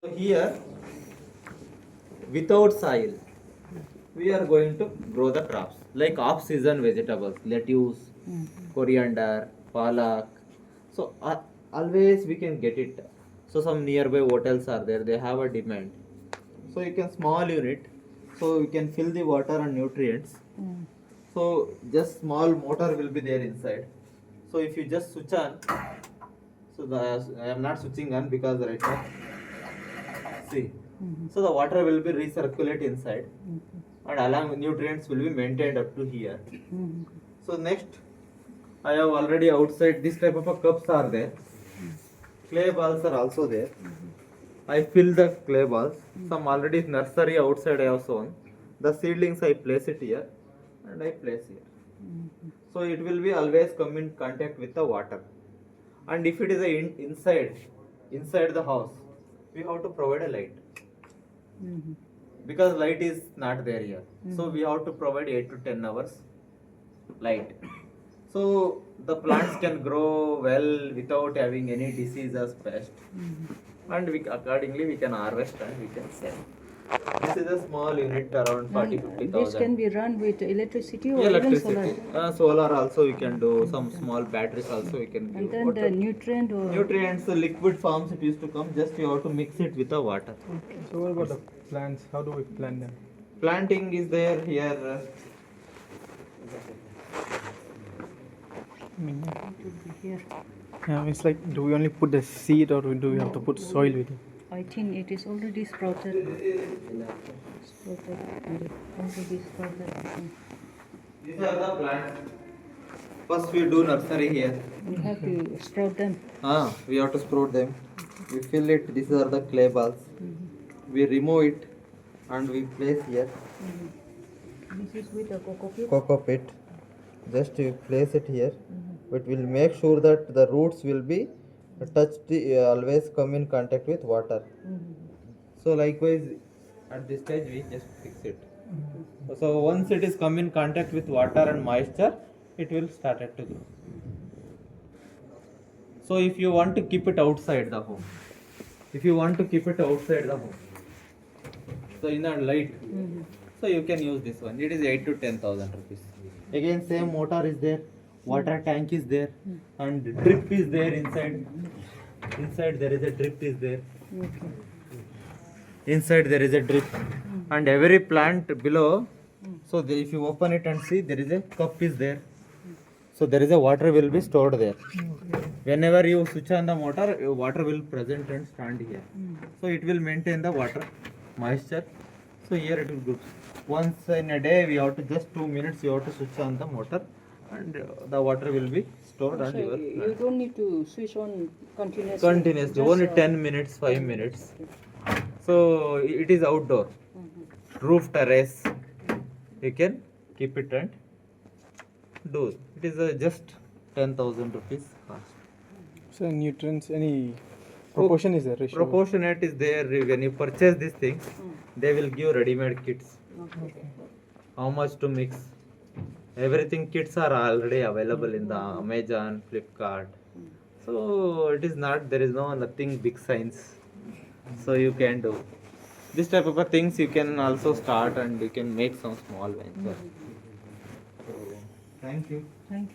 So here, without soil, we are going to grow the crops like off-season vegetables, lettuce, coriander, palak. So always we can get it. So some nearby hotels are there; they have a demand. So you can small unit, so you can fill the water and nutrients. So just small motor will be there inside. So if you just switch on, so the I am not switching on because right now, see, so the water will be recirculate inside, and along nutrients will be maintained up to here. So next, I have already outside this type of a cups are there. Clay balls are also there. I fill the clay balls. Some already nursery outside I have sown. The seedlings I place it here and I place here. So it will be always come in contact with the water. And if it is a inside the house, we have to provide a light because light is not there here. So we have to provide 8 to 10 hours light. So the plants can grow well without having any disease or pest, and accordingly we can harvest and we can sell. This is a small unit around 40-50,000. This can be run with electricity or Electricity. even solar. Solar also we can do. Some small batteries also we can And give. then the nutrient or Nutrients, liquid forms it used to come. Just you have to mix it with the water. So what about the plants? How do we plant them? Planting is there here. here. Yeah, it's like, do we only put the seed or do we have to put soil with it? I think it is already sprouted. Already sprouted. These are the plants. First we do nursery here. We have to sprout them. We have to sprout them. We fill it. These are the clay balls. We remove it and we place here. This is with a cocoa pit. Cocoa pit. Just you place it here. It will make sure that the roots will be touched, always come in contact with water. So likewise, at this stage we just fix it. So once it is come in contact with water and moisture, it will start to grow. So if you want to keep it outside the home, so in a light, so you can use this one. It is 8 to 10,000 rupees. Again, same motor is there, water tank is there, and drip is there inside. Inside there is a drip is there. Inside there is a drip, and every plant below. So if you open it and see, there is a cup is there. So there is a water will be stored there. Whenever you switch on the motor, water will present and stand here. So it will maintain the water moisture. So here it will go. Once in a day, we have to just 2 minutes. You have to switch on the motor, and the water will be stored on your. You don't need to switch on continuously. Continuously, only 10 minutes, 5 minutes. So it is outdoor, roof terrace. You can keep it and do. It is just 10,000 rupees cost. So nutrients, any proportion is there? Ratio? Proportionate is there. When you purchase these things, they will give ready-made kits. How much to mix? Everything kits are already available in the Amazon, Flipkart. So it is not, there is nothing big science. So you can do this type of things. You can also start and you can make some small venture. So, thank you. Thank you.